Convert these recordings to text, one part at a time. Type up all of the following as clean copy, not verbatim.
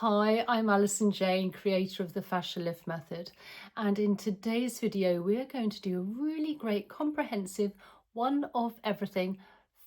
Hi, I'm Alison Jane, creator of the Fascia Lift Method, and in today's video we are going to do a really great comprehensive one of everything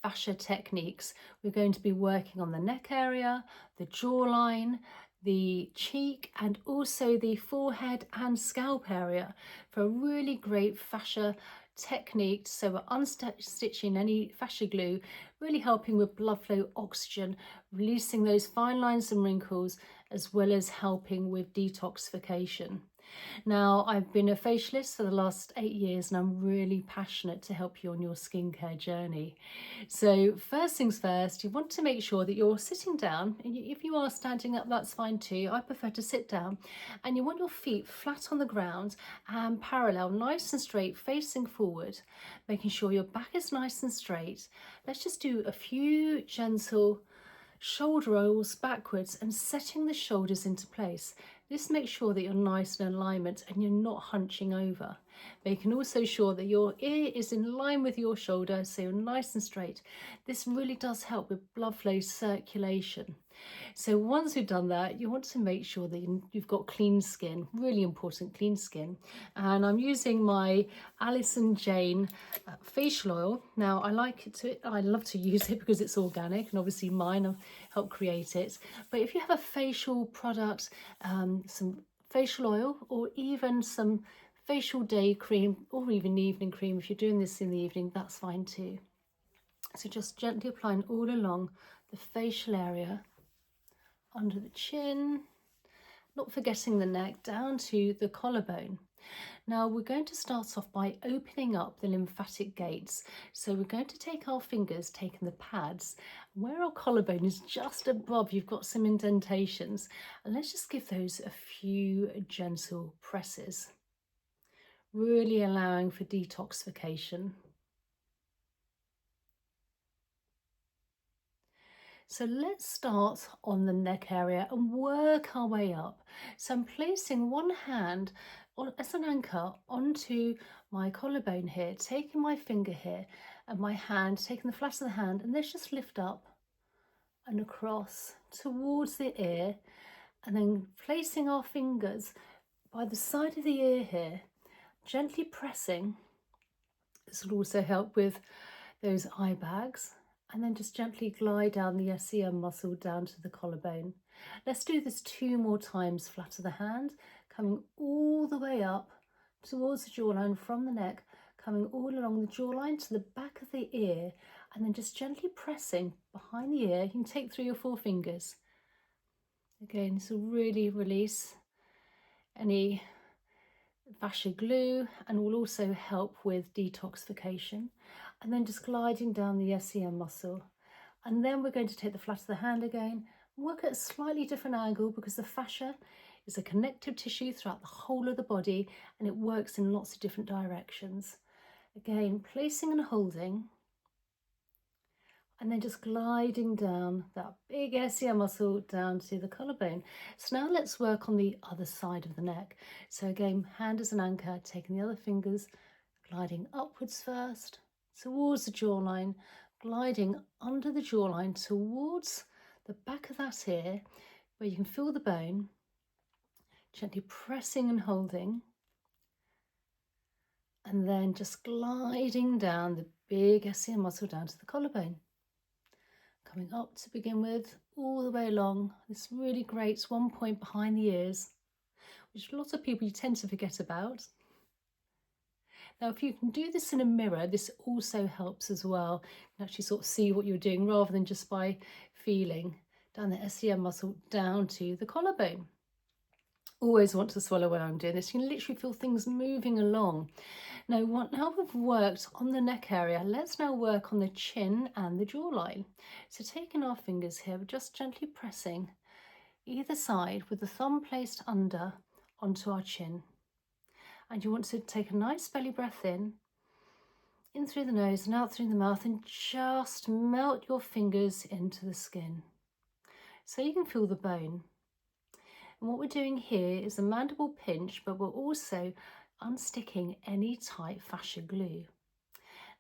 fascia techniques. We're going to be working on the neck area, the jawline, the cheek, and also the forehead and scalp area for a really great fascia technique. So we're unstitching any fascia glue, really helping with blood flow, oxygen, releasing those fine lines and wrinkles, as well as helping with detoxification. Now, I've been a facialist for the last 8 years and I'm really passionate to help you on your skincare journey. So first things first, you want to make sure that you're sitting down. If you are standing up, that's fine too. I prefer to sit down. And you want your feet flat on the ground and parallel, nice and straight, facing forward, making sure your back is nice and straight. Let's just do a few gentle shoulder rolls backwards and setting the shoulders into place. This makes sure that you're nice and in alignment and you're not hunching over. Making also sure that your ear is in line with your shoulder, so you're nice and straight. This really does help with blood flow circulation. So once we've done that, you want to make sure that you've got clean skin, really important, clean skin. And I'm using my Alison Jane facial oil. Now I love to use it because it's organic, and obviously mine have helped create it. But if you have a facial product, some facial oil, or even some facial day cream, or even evening cream, if you're doing this in the evening, that's fine too. So just gently applying all along the facial area, under the chin, not forgetting the neck, down to the collarbone. Now we're going to start off by opening up the lymphatic gates. So we're going to take our fingers, taking the pads, where our collarbone is just above, you've got some indentations, and let's just give those a few gentle presses, really allowing for detoxification. So let's start on the neck area and work our way up. So I'm placing one hand as an anchor onto my collarbone here, taking my finger here and my hand, taking the flat of the hand, and let's just lift up and across towards the ear, and then placing our fingers by the side of the ear here, gently pressing. This will also help with those eye bags. And then just gently glide down the SEM muscle down to the collarbone. Let's do this 2 more times, flat of the hand, coming all the way up towards the jawline from the neck, coming all along the jawline to the back of the ear, and then just gently pressing behind the ear. You can take 3 or 4 fingers. Again, this will really release any fascia glue and will also help with detoxification. And then just gliding down the SEM muscle. And then we're going to take the flat of the hand again and work at a slightly different angle, because the fascia is a connective tissue throughout the whole of the body and it works in lots of different directions. Again, placing and holding, and then just gliding down that big SEM muscle down to the collarbone. So now let's work on the other side of the neck. So again, hand as an anchor, taking the other fingers, gliding upwards first, towards the jawline, gliding under the jawline towards the back of that ear, where you can feel the bone, gently pressing and holding, and then just gliding down the big SEM muscle down to the collarbone. Coming up to begin with, all the way along. This really great 1 point behind the ears, which a lot of people tend to forget about. Now, if you can do this in a mirror, this also helps as well. You can actually sort of see what you're doing rather than just by feeling down the SEM muscle down to the collarbone. Always want to swallow when I'm doing this. You can literally feel things moving along. Now we've worked on the neck area, let's now work on the chin and the jawline. So taking our fingers here, we're just gently pressing either side with the thumb placed under onto our chin. And you want to take a nice belly breath in through the nose and out through the mouth, and just melt your fingers into the skin so you can feel the bone. And what we're doing here is a mandible pinch, but we're also unsticking any tight fascia glue.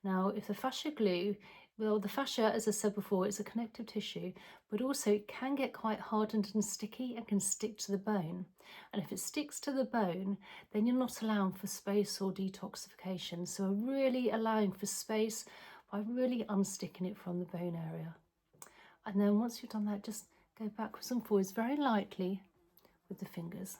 Now, if the fascia glue Well, the fascia, as I said before, is a connective tissue, but also it can get quite hardened and sticky and can stick to the bone. And if it sticks to the bone, then you're not allowing for space or detoxification. So we're really allowing for space by really unsticking it from the bone area. And then once you've done that, just go backwards and forwards very lightly with the fingers.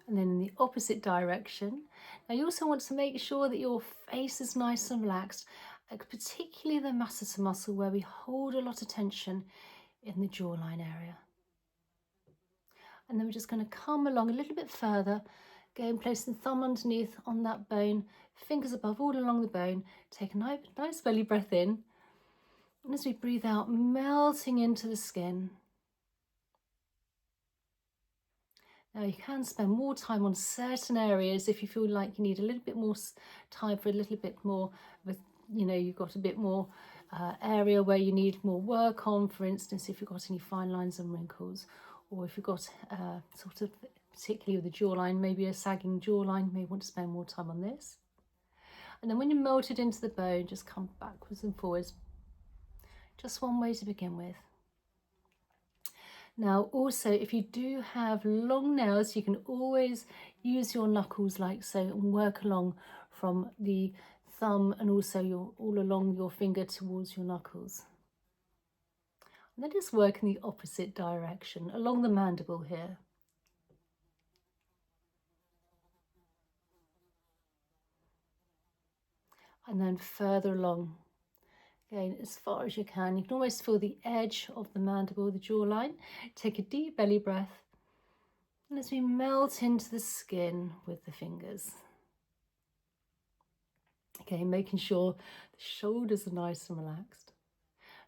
And then in the opposite direction. Now you also want to make sure that your face is nice and relaxed, particularly the masseter muscle where we hold a lot of tension in the jawline area. And then we're just going to come along a little bit further, go and place the thumb underneath on that bone, fingers above all along the bone, take a nice belly breath in, and as we breathe out, melting into the skin. Now you can spend more time on certain areas if you feel like you need a little bit more time for a little bit more, with, you know, you've got a bit more area where you need more work on, for instance, if you've got any fine lines and wrinkles, or if you've got sort of, particularly with the jawline, maybe a sagging jawline, you may want to spend more time on this. And then when you're melted into the bone, just come backwards and forwards. Just one way to begin with. Now also, if you do have long nails, you can always use your knuckles like so and work along from the thumb and also all along your finger towards your knuckles. And then just work in the opposite direction, along the mandible here. And then further along. Again, as far as you can. You can almost feel the edge of the mandible, the jawline. Take a deep belly breath. And as we melt into the skin with the fingers. Okay, making sure the shoulders are nice and relaxed.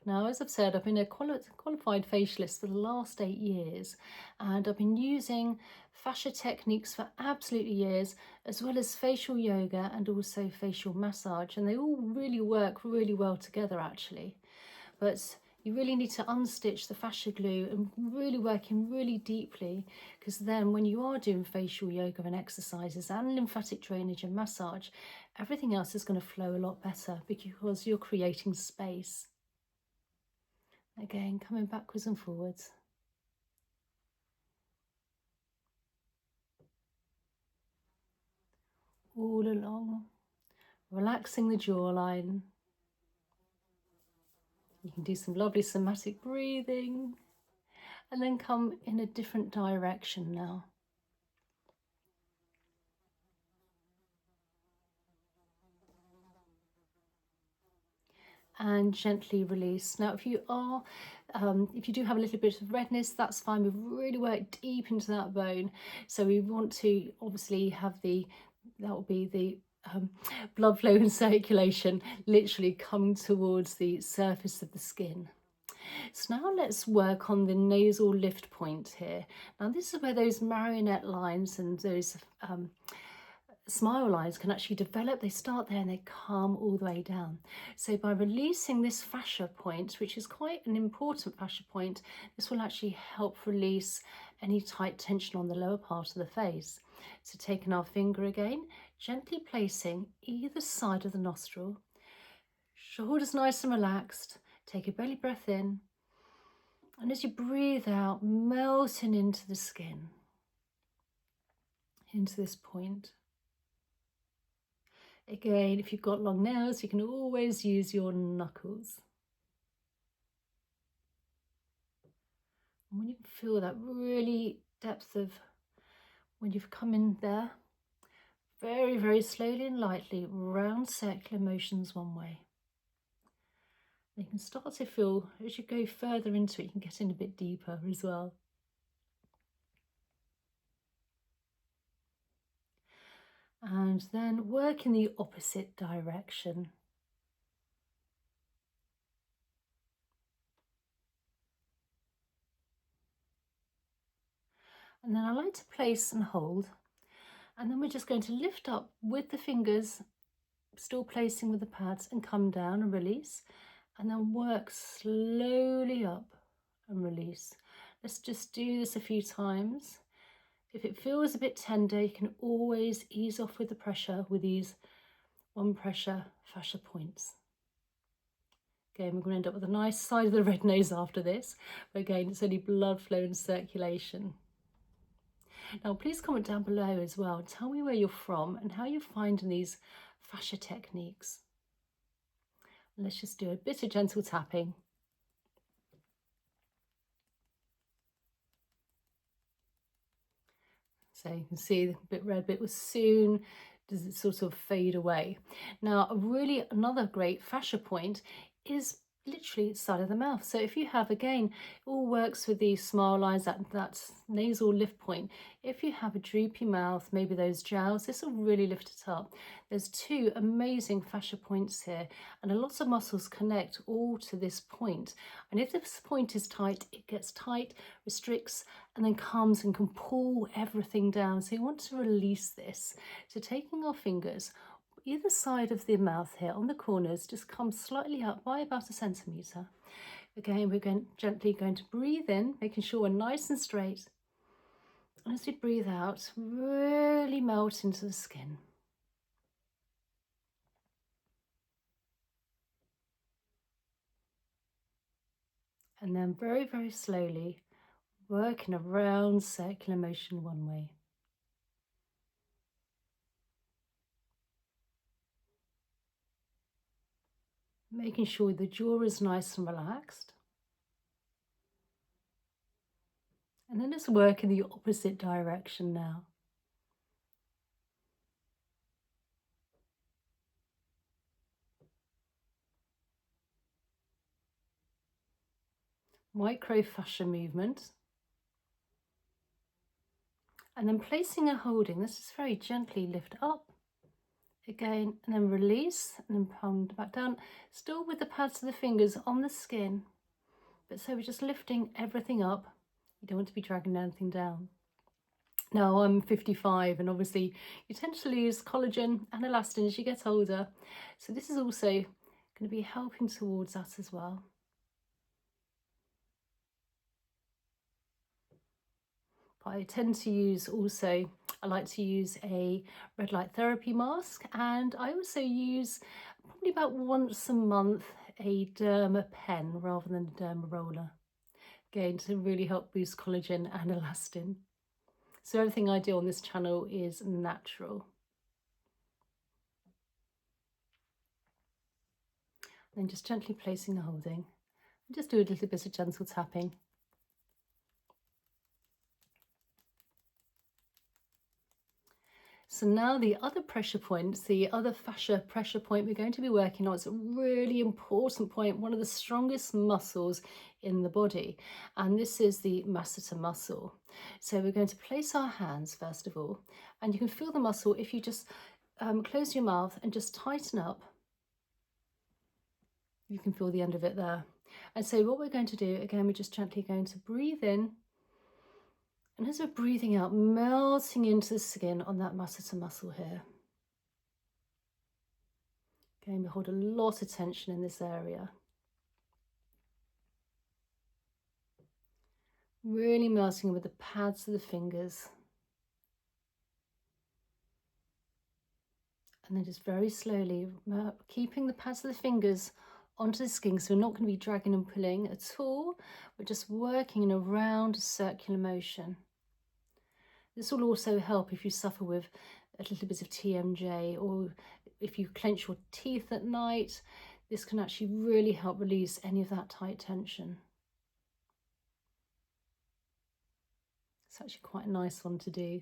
Now, as I've said, I've been a qualified facialist for the last 8 years, and I've been using fascia techniques for absolutely years, as well as facial yoga and also facial massage, and they all really work really well together actually. But you really need to unstitch the fascia glue and really work in really deeply, because then when you are doing facial yoga and exercises and lymphatic drainage and massage, everything else is going to flow a lot better because you're creating space. Again, coming backwards and forwards. All along, relaxing the jawline. You can do some lovely somatic breathing and then come in a different direction now. And gently release. Now, if you do have a little bit of redness, that's fine. We've really worked deep into that bone, so we want to obviously have that will be the blood flow and circulation literally coming towards the surface of the skin. So now let's work on the nasal lift point here. Now this is where those marionette lines and those smile lines can actually develop. They start there and they come all the way down. So by releasing this fascia point, which is quite an important fascia point, this will actually help release any tight tension on the lower part of the face. So taking our finger again, gently placing either side of the nostril, shoulders nice and relaxed, take a belly breath in, and as you breathe out, melting into the skin, into this point. Again, if you've got long nails, you can always use your knuckles. And when you feel that really depth of, when you've come in there, very, very slowly and lightly, round circular motions one way. You can start to feel, as you go further into it, you can get in a bit deeper as well. And then work in the opposite direction. And then I like to place and hold. And then we're just going to lift up with the fingers, still placing with the pads, and come down and release. And then work slowly up and release. Let's just do this a few times. If it feels a bit tender, you can always ease off with the pressure with these one pressure fascia points. Again, we're going to end up with a nice side of the red nose after this. But again, it's only blood flow and circulation. Now, please comment down below as well. Tell me where you're from and how you're finding these fascia techniques. Let's just do a bit of gentle tapping. So you can see the bit red bit was soon does it sort of fade away. Now, another great fascia point is literally side of the mouth. So if you have, again, it all works with these smile lines, that nasal lift point. If you have a droopy mouth, maybe those jowls, this will really lift it up. There's two amazing fascia points here, and a lot of muscles connect all to this point. And if this point is tight, it gets tight, restricts, and then comes and can pull everything down. So you want to release this. So taking our fingers either side of the mouth here on the corners, just come slightly up by about 1 centimetre. Again, we're gently going to breathe in, making sure we're nice and straight. And as we breathe out, really melt into the skin. And then very, very slowly, work in a round circular motion one way. Making sure the jaw is nice and relaxed. And then let's work in the opposite direction now. Microfascia movement. And then placing and holding, this is very gently lift up. Again, and then release, and then pound back down, still with the pads of the fingers on the skin. But so we're just lifting everything up. You don't want to be dragging anything down. Now, I'm 55, and obviously you tend to lose collagen and elastin as you get older. So this is also going to be helping towards that as well. I tend to use also, I like to use a red light therapy mask, and I also use probably about once a month a derma pen rather than a derma roller, again to really help boost collagen and elastin. So everything I do on this channel is natural. Then just gently placing and holding, and just do a little bit of gentle tapping. So now the other pressure points, the other fascia pressure point we're going to be working on, it's a really important point, one of the strongest muscles in the body. And this is the masseter muscle. So we're going to place our hands first of all, and you can feel the muscle if you just close your mouth and just tighten up. You can feel the end of it there. And so what we're going to do, again, we're just gently going to breathe in. And as we're breathing out, melting into the skin on that masseter muscle here. Again, we hold a lot of tension in this area. Really melting with the pads of the fingers. And then just very slowly, keeping the pads of the fingers onto the skin, so we're not going to be dragging and pulling at all. We're just working in a round circular motion. This will also help if you suffer with a little bit of TMJ, or if you clench your teeth at night. This can actually really help release any of that tight tension. It's actually quite a nice one to do.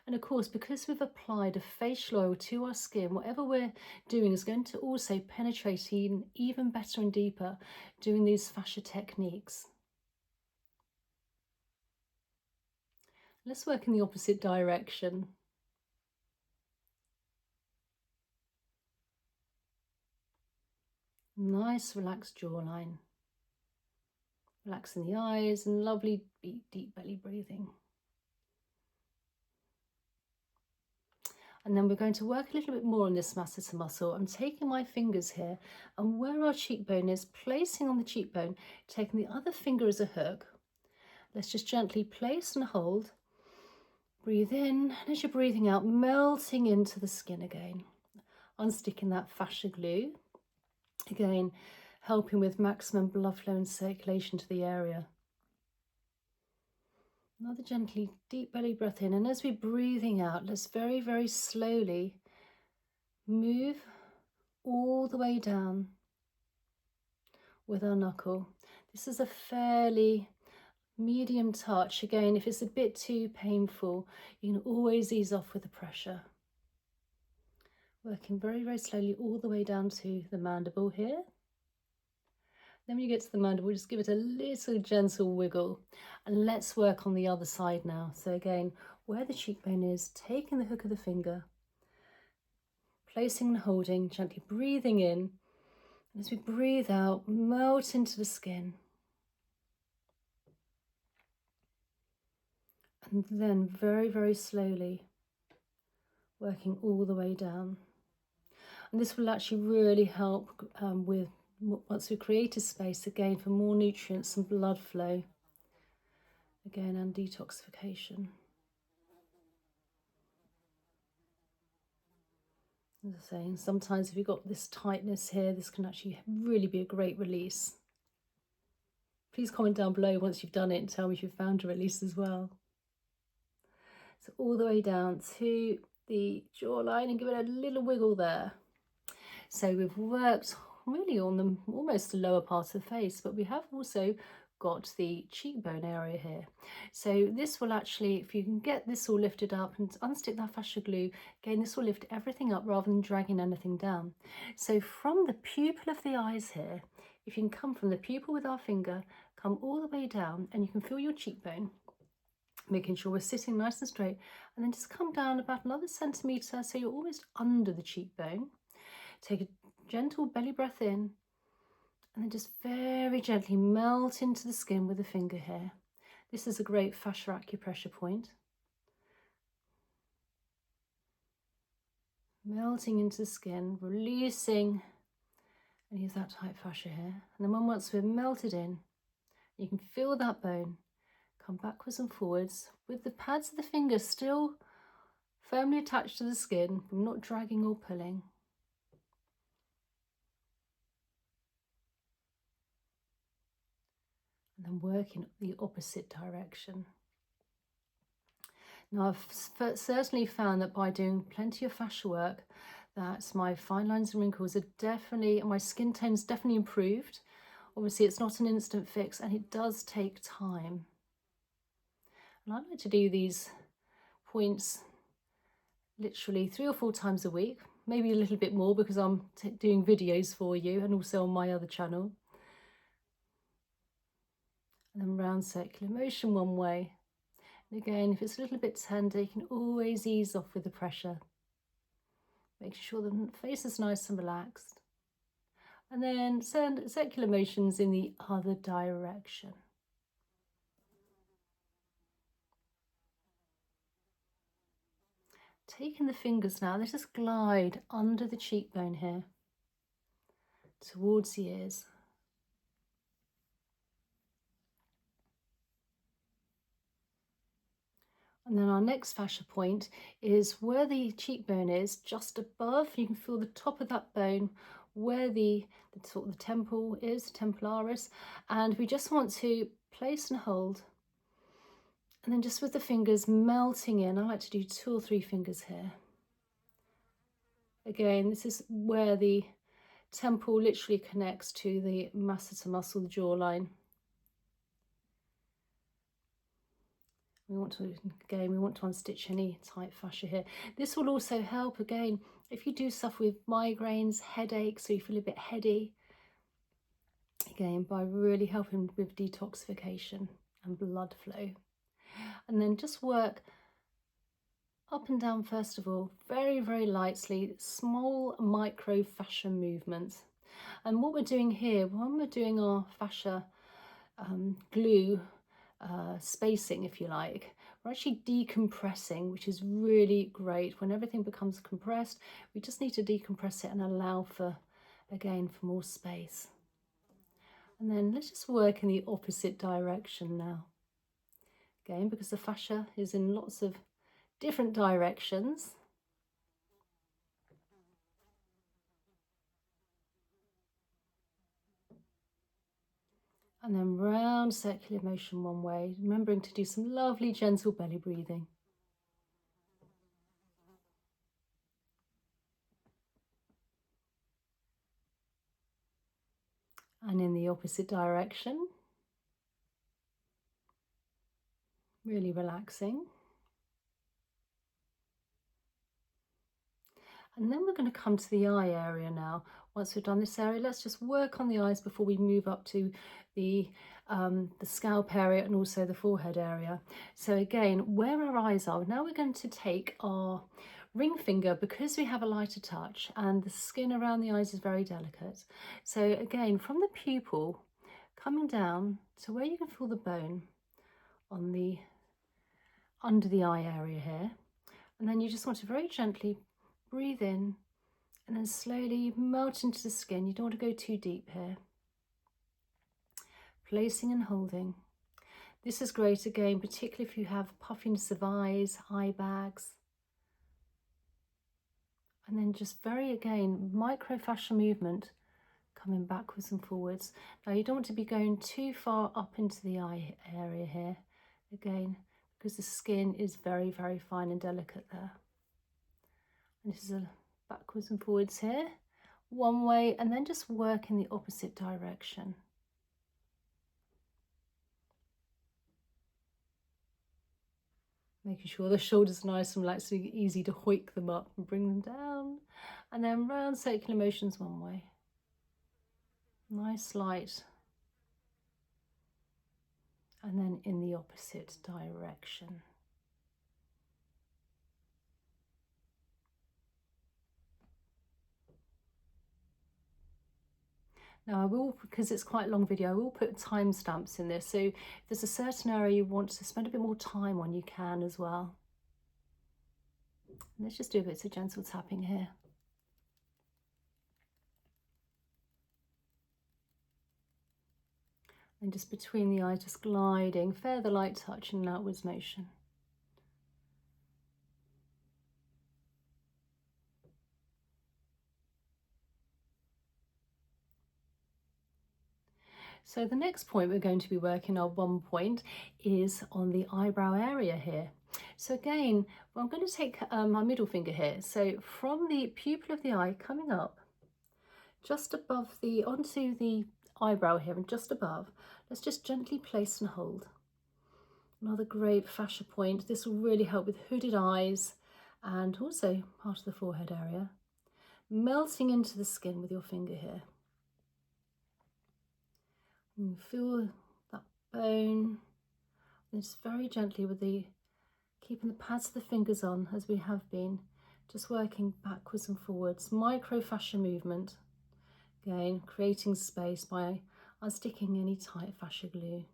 And of course, because we've applied a facial oil to our skin, whatever we're doing is going to also penetrate even better and deeper, doing these fascia techniques. Let's work in the opposite direction. Nice relaxed jawline. Relaxing the eyes and lovely deep belly breathing. And then we're going to work a little bit more on this masseter muscle. I'm taking my fingers here, and where our cheekbone is, placing on the cheekbone, taking the other finger as a hook. Let's just gently place and hold. Breathe in, and as you're breathing out, melting into the skin again. Unsticking that fascia glue. Again, helping with maximum blood flow and circulation to the area. Another gently deep belly breath in, and as we're breathing out, let's very, very slowly move all the way down with our knuckle. This is a fairly medium touch. Again, if it's a bit too painful, you can always ease off with the pressure. Working very, very slowly all the way down to the mandible here. Then when you get to the mandible, just give it a little gentle wiggle. And let's work on the other side now. So again, where the cheekbone is, taking the hook of the finger, placing and holding, gently breathing in. And as we breathe out, melt into the skin. And then very, very slowly, working all the way down. And this will actually really help with, once we create a space again, for more nutrients and blood flow. Again, and detoxification. As I say, sometimes if you've got this tightness here, this can actually really be a great release. Please comment down below once you've done it and tell me if you've found a release as well. So all the way down to the jawline and give it a little wiggle there. So we've worked really on the almost the lower part of the face, but we have also got the cheekbone area here. So this will actually, if you can get this all lifted up and unstick that fascia glue, again, this will lift everything up rather than dragging anything down. So from the pupil of the eyes here, if you can come from the pupil with our finger, come all the way down, and you can feel your cheekbone, making sure we're sitting nice and straight, and then just come down about another centimetre, so you're almost under the cheekbone. Take a gentle belly breath in, and then just very gently melt into the skin with the finger here. This is a great fascia acupressure point. Melting into the skin, releasing any of that tight fascia here. And then once we're melted in, you can feel that bone come backwards and forwards with the pads of the fingers still firmly attached to the skin, from not dragging or pulling. And then working the opposite direction. Now, I've certainly found that by doing plenty of fascia work, that my fine lines and wrinkles are definitely, my skin tone's definitely improved. Obviously, it's not an instant fix, and it does take time. And I like to do these points literally 3 or 4 times a week, maybe a little bit more because I'm doing videos for you and also on my other channel. And then round circular motion one way. And again, if it's a little bit tender, you can always ease off with the pressure. Making sure the face is nice and relaxed. And then send circular motions in the other direction. Taking the fingers now, let's just glide under the cheekbone here, towards the ears. And then our next fascia point is where the cheekbone is, just above. You can feel the top of that bone, where the sort of the temple is, temporalis. And we just want to place and hold. And then just with the fingers melting in, I like to do 2 or 3 fingers here. Again, this is where the temple literally connects to the masseter muscle, the jawline. We want to unstitch any tight fascia here. This will also help, again, if you do suffer with migraines, headaches, or you feel a bit heady, again, by really helping with detoxification and blood flow. And then just work up and down, first of all, very, very lightly, small micro fascia movements. And what we're doing here, when we're doing our fascia glue spacing, if you like, we're actually decompressing, which is really great. When everything becomes compressed, we just need to decompress it and allow for, again, for more space. And then let's just work in the opposite direction now. Again, because the fascia is in lots of different directions. And then round circular motion one way, remembering to do some lovely gentle belly breathing. And in the opposite direction, really relaxing. And then we're going to come to the eye area now. Once we've done this area, let's just work on the eyes before we move up to the scalp area and also the forehead area. So again, where our eyes are, now we're going to take our ring finger, because we have a lighter touch and the skin around the eyes is very delicate. So again, from the pupil, coming down to where you can feel the bone on the under the eye area here. And then you just want to very gently breathe in and then slowly melt into the skin. You don't want to go too deep here. Placing and holding. This is great again, particularly if you have puffiness of eyes, eye bags. And then just very, again, microfascial movement coming backwards and forwards. Now you don't want to be going too far up into the eye area here, again, because the skin is very, very fine and delicate there. And this is a backwards and forwards here, one way, and then just work in the opposite direction. Making sure the shoulders are nice and relaxed, so easy to hoik them up and bring them down. And then round circular motions one way. Nice light. And then in the opposite direction. Now I will, because it's quite a long video, I will put timestamps in this, so if there's a certain area you want to spend a bit more time on, you can as well. And let's just do a bit of gentle tapping here. And just between the eyes, just gliding, further light touch and outwards motion. So the next point we're going to be working on, one point, is on the eyebrow area here. So again, well, I'm going to take my middle finger here. So from the pupil of the eye coming up, just above the, onto the eyebrow here and just above, let's just gently place and hold. Another great fascia point. This will really help with hooded eyes and also part of the forehead area. Melting into the skin with your finger here. And feel that bone. And just very gently with the, keeping the pads of the fingers on as we have been, just working backwards and forwards. Microfascia movement. Again, creating space by unsticking any tight fascia glue.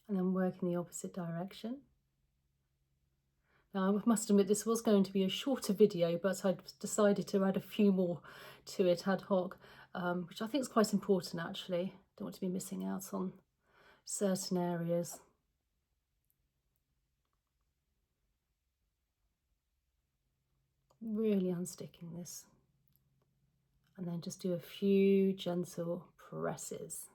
And then work in the opposite direction. Now I must admit this was going to be a shorter video, but I decided to add a few more to it ad hoc, which I think is quite important actually. Don't want to be missing out on certain areas. Really unsticking this. And then just do a few gentle presses.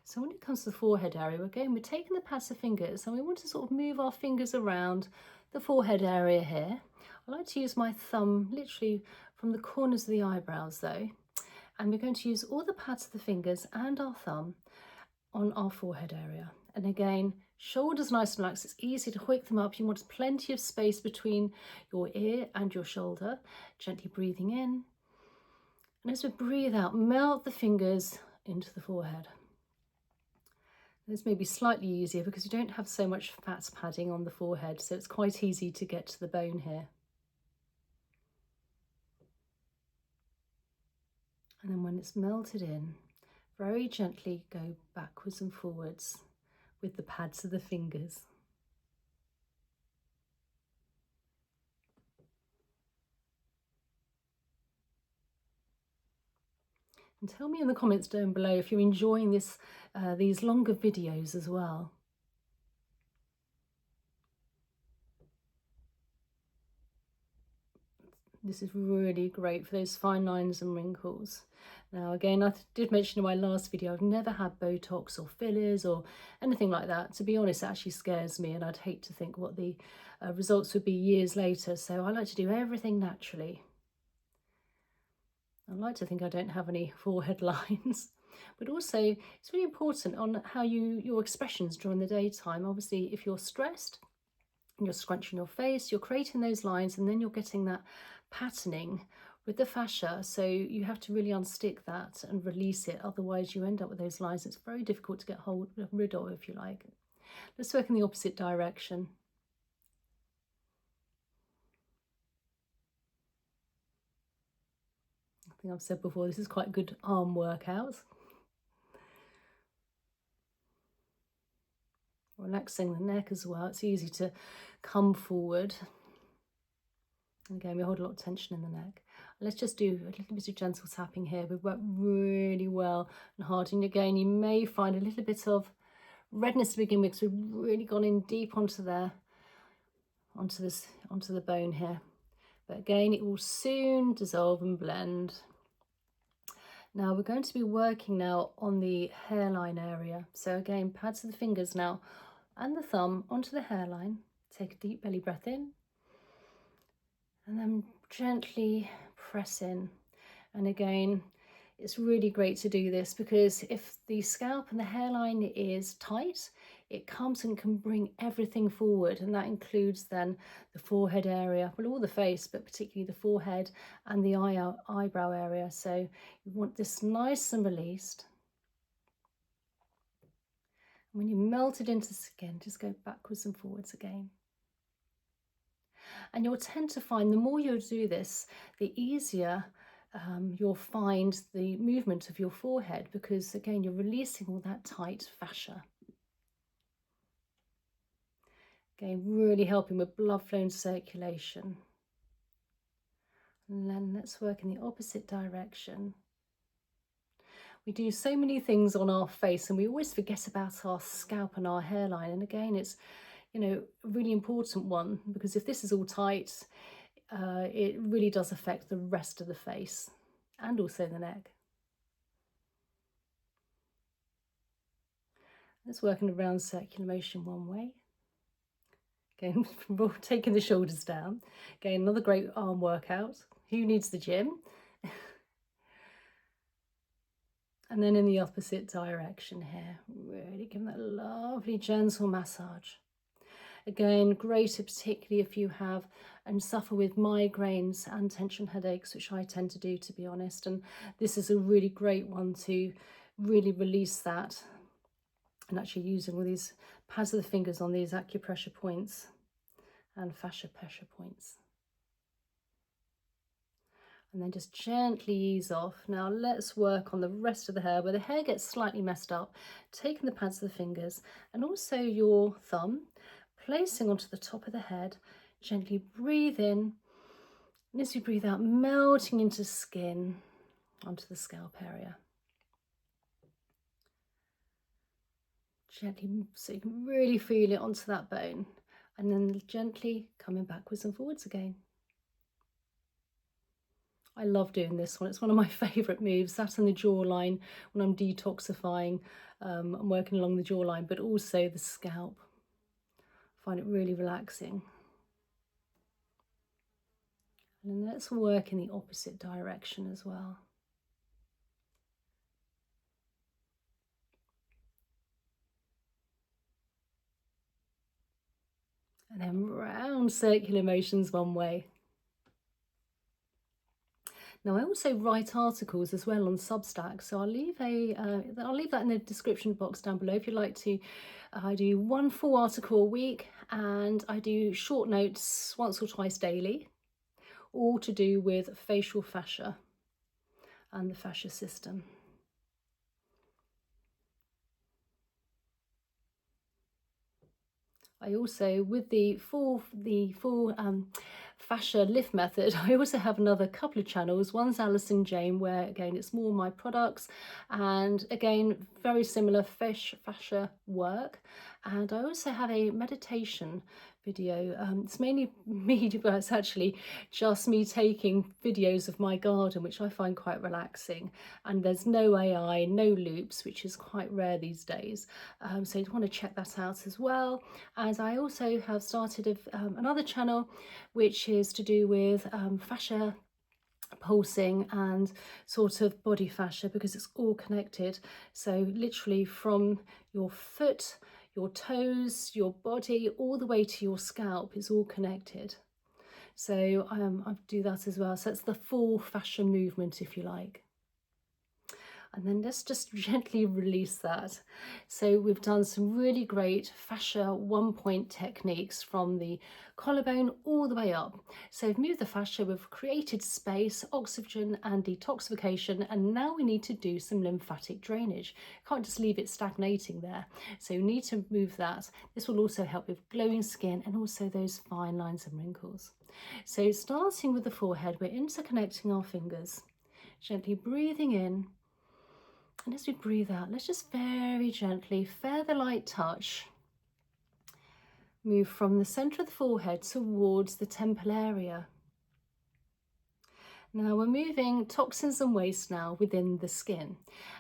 So when it comes to the forehead area, again, we're taking the pads of fingers and we want to sort of move our fingers around the forehead area here. I like to use my thumb literally from the corners of the eyebrows though. And we're going to use all the pads of the fingers and our thumb on our forehead area. And again, shoulders nice and relaxed. It's easy to hoik them up. You want plenty of space between your ear and your shoulder. Gently breathing in. And as we breathe out, melt the fingers into the forehead. This may be slightly easier because you don't have so much fat padding on the forehead, so it's quite easy to get to the bone here. And then when it's melted in, very gently go backwards and forwards with the pads of the fingers. And tell me in the comments down below if you're enjoying this, these longer videos as well. This is really great for those fine lines and wrinkles. Now again, I did mention in my last video, I've never had Botox or fillers or anything like that. To be honest, it actually scares me, and I'd hate to think what the results would be years later. So I like to do everything naturally. I like to think I don't have any forehead lines. But also, it's really important on how your expressions during the daytime. Obviously, if you're stressed, you're scrunching your face, you're creating those lines, and then you're getting that patterning with the fascia. So you have to really unstick that and release it. Otherwise, you end up with those lines. It's very difficult to get rid of, if you like. Let's work in the opposite direction. I think I've said before, this is quite a good arm workout. Relaxing the neck as well. It's easy to come forward. And again, we hold a lot of tension in the neck. Let's just do a little bit of gentle tapping here. We've worked really well and hard. And again, you may find a little bit of redness to begin with, because we've really gone in deep onto there, onto the bone here. But again, it will soon dissolve and blend. Now we're going to be working now on the hairline area. So again, pads of the fingers now and the thumb onto the hairline. Take a deep belly breath in, and then gently press in. And again, it's really great to do this, because if the scalp and the hairline is tight, it comes and can bring everything forward, and that includes then the forehead area, well, all the face, but particularly the forehead and the eyebrow area. So you want this nice and released. When you melt it into the skin, just go backwards and forwards again. And you'll tend to find the more you do this, the easier you'll find the movement of your forehead, because again, you're releasing all that tight fascia. Again, really helping with blood flow and circulation. And then let's work in the opposite direction. We do so many things on our face, and we always forget about our scalp and our hairline. And again, it's, you know, a really important one, because if this is all tight, it really does affect the rest of the face and also the neck. Let's work in a round circular motion one way. Again, taking the shoulders down. Again, another great arm workout. Who needs the gym? And then in the opposite direction here, really giving that lovely gentle massage. Again, greater particularly if you have and suffer with migraines and tension headaches, which I tend to do, to be honest. And this is a really great one to really release that. And actually using all these pads of the fingers on these acupressure points and fascia pressure points. And then just gently ease off. Now let's work on the rest of the hair, where the hair gets slightly messed up. Taking the pads of the fingers and also your thumb, placing onto the top of the head. Gently breathe in, and as you breathe out, melting into skin onto the scalp area. Gently, so you can really feel it onto that bone, and then gently coming backwards and forwards again. I love doing this one. It's one of my favourite moves, that in the jawline when I'm detoxifying. I'm working along the jawline, but also the scalp. I find it really relaxing. And let's work in the opposite direction as well. And then round circular motions one way. Now I also write articles as well on SUBSTACK, so I'll leave that in the description box down below if you'd like to. I do one full article a week, and I do short notes once or twice daily, all to do with facial fascia and the fascia system. I also, with the full Fascia Lift Method, I also have another couple of channels. One's Alison Jane, where again it's more my products, and again very similar fascia work. And I also have a meditation video. It's mainly me, but it's actually just me taking videos of my garden, which I find quite relaxing. And there's no AI, no loops, which is quite rare these days. So you'd want to check that out as well. And I also have started another channel which is to do with fascia pulsing and sort of body fascia, because it's all connected. So literally from your foot, your toes, your body, all the way to your scalp is all connected. So I do that as well. So it's the full fascia movement, if you like. And then let's just gently release that. So we've done some really great fascia one-point techniques from the collarbone all the way up. So we've moved the fascia, we've created space, oxygen and detoxification, and now we need to do some lymphatic drainage. Can't just leave it stagnating there. So you need to move that. This will also help with glowing skin and also those fine lines and wrinkles. So starting with the forehead, we're interconnecting our fingers, gently breathing in. And as we breathe out, let's just very gently, feather light touch, move from the centre of the forehead towards the temple area. Now we're moving toxins and waste now within the skin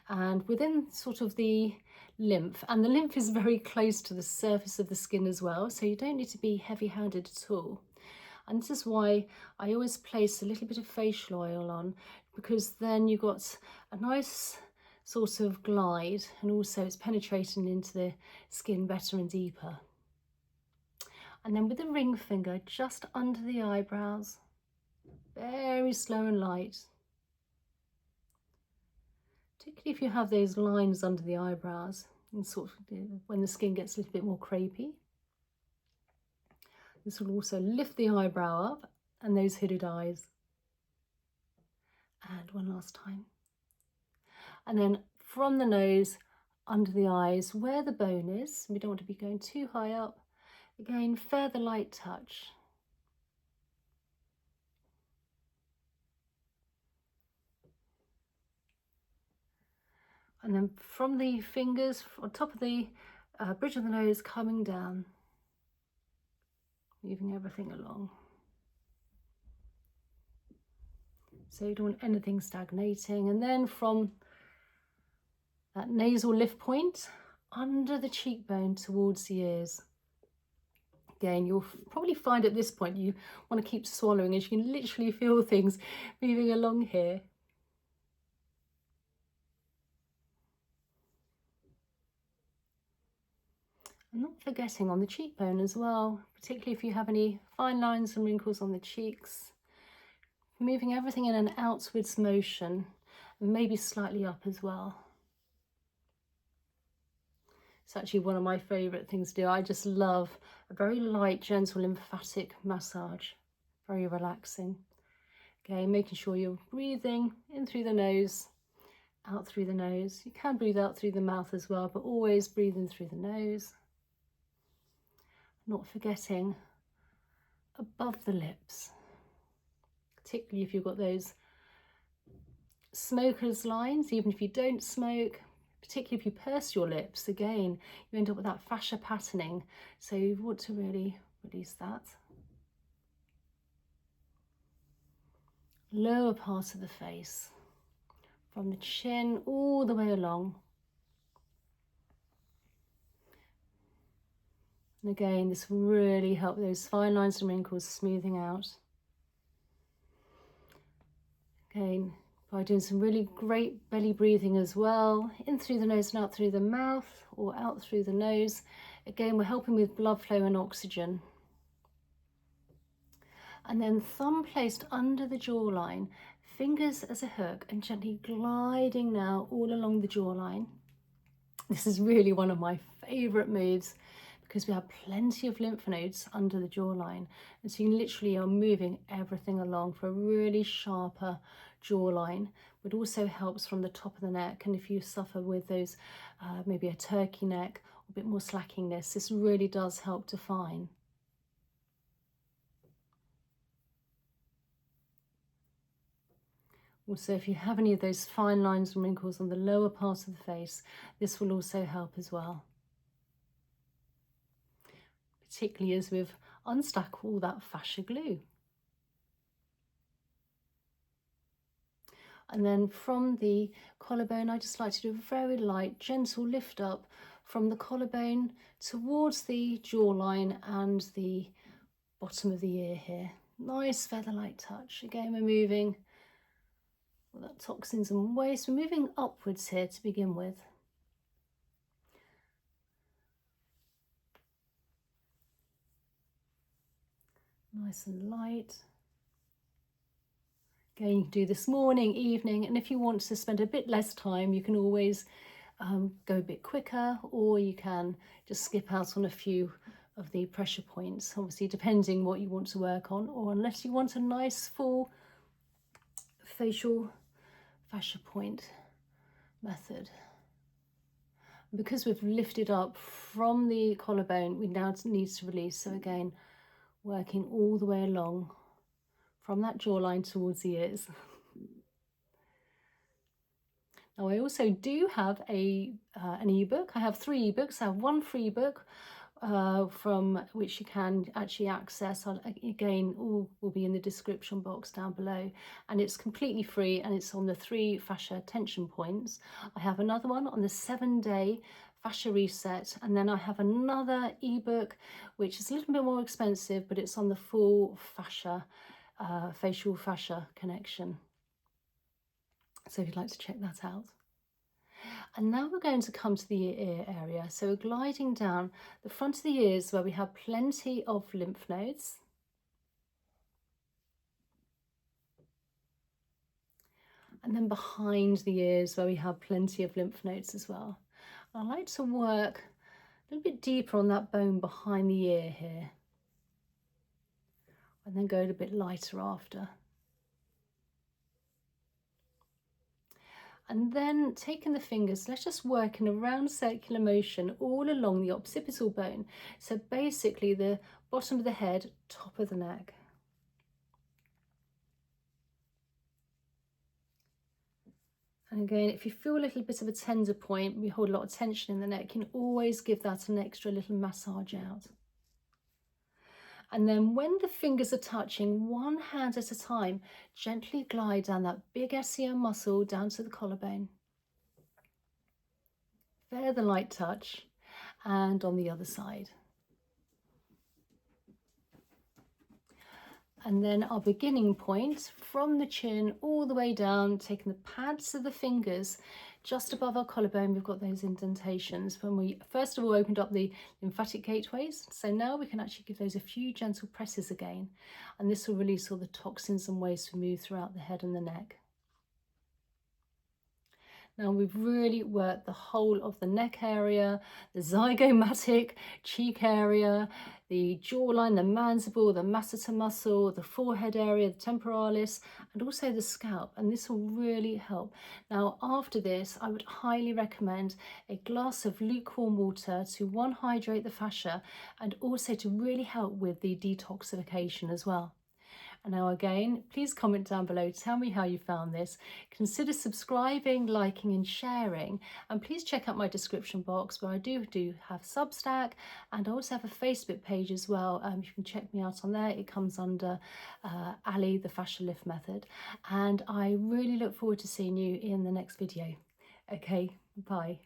and within sort of the lymph. And the lymph is very close to the surface of the skin as well, so you don't need to be heavy-handed at all. And this is why I always place a little bit of facial oil on, because then you've got a nice sort of glide, and also it's penetrating into the skin better and deeper. And then with the ring finger just under the eyebrows, very slow and light, particularly if you have those lines under the eyebrows and sort of when the skin gets a little bit more crepey. This will also lift the eyebrow up and those hooded eyes. And one last time. And then from the nose, under the eyes, where the bone is, we don't want to be going too high up. Again, further light touch. And then from the fingers, on top of the bridge of the nose, coming down, moving everything along. So you don't want anything stagnating. And then from that nasal lift point, under the cheekbone towards the ears. Again, you'll probably find at this point you want to keep swallowing, as you can literally feel things moving along here. And not forgetting on the cheekbone as well, particularly if you have any fine lines and wrinkles on the cheeks. Moving everything in an outwards motion, and maybe slightly up as well. It's actually one of my favourite things to do. I just love a very light, gentle, lymphatic massage. Very relaxing. Okay, making sure you're breathing in through the nose, out through the nose. You can breathe out through the mouth as well, but always breathe in through the nose. Not forgetting above the lips, particularly if you've got those smoker's lines, even if you don't smoke. Particularly if you purse your lips, again, you end up with that fascia patterning. So you want to really release that. Lower part of the face, from the chin all the way along. And again, this will really help those fine lines and wrinkles smoothing out. Again, by doing some really great belly breathing as well, in through the nose and out through the mouth, or out through the nose. Again, we're helping with blood flow and oxygen. And then thumb placed under the jawline, fingers as a hook, and gently gliding now all along the jawline. This is really one of my favourite moves, because we have plenty of lymph nodes under the jawline, and so you literally are moving everything along for a really sharper jawline. But also helps from the top of the neck, and if you suffer with those maybe a turkey neck or a bit more slackiness, this really does help define. Also, if you have any of those fine lines and wrinkles on the lower part of the face, this will also help as well. Particularly as we've unstuck all that fascia glue. And then from the collarbone, I just like to do a very light, gentle lift up from the collarbone towards the jawline and the bottom of the ear here. Nice feather-like touch. Again, we're moving all that toxins and waste. We're moving upwards here to begin with. Nice and light. Again, you can do this morning, evening, and if you want to spend a bit less time, you can always go a bit quicker, or you can just skip out on a few of the pressure points, obviously depending what you want to work on, or unless you want a nice full facial fascia point method. Because we've lifted up from the collarbone, we now need to release. So again, working all the way along from that jawline towards the ears. Now I also do have an ebook. I have 3 ebooks. I have one free book from which you can actually access. Again, all will be in the description box down below, and it's completely free, and it's on the 3 fascia tension points. I have another one on the 7-day fascia reset, and then I have another ebook which is a little bit more expensive, but it's on the full fascia facial fascia connection. So if you'd like to check that out. And now we're going to come to the ear area. So we're gliding down the front of the ears where we have plenty of lymph nodes. And then behind the ears where we have plenty of lymph nodes as well. I like to work a little bit deeper on that bone behind the ear here. And then go a bit lighter after. And then taking the fingers, let's just work in a round circular motion all along the occipital bone. So basically the bottom of the head, top of the neck. And again, if you feel a little bit of a tender point, we hold a lot of tension in the neck, you can always give that an extra little massage out. And then when the fingers are touching, one hand at a time, gently glide down that big SEM muscle down to the collarbone. Feather light touch, and on the other side. And then our beginning point from the chin all the way down, taking the pads of the fingers just above our collarbone. We've got those indentations when we first of all opened up the lymphatic gateways. So now we can actually give those a few gentle presses again, and this will release all the toxins and waste we move throughout the head and the neck. Now we've really worked the whole of the neck area, the zygomatic cheek area, the jawline, the mandible, the masseter muscle, the forehead area, the temporalis, and also the scalp, and this will really help. Now after this, I would highly recommend a glass of lukewarm water to hydrate the fascia, and also to really help with the detoxification as well. And now again, please comment down below, tell me how you found this. Consider subscribing, liking and sharing. And please check out my description box where I do have Substack, and I also have a Facebook page as well. You can check me out on there. It comes under Ali, the Fascia Lift Method. And I really look forward to seeing you in the next video. Okay, bye.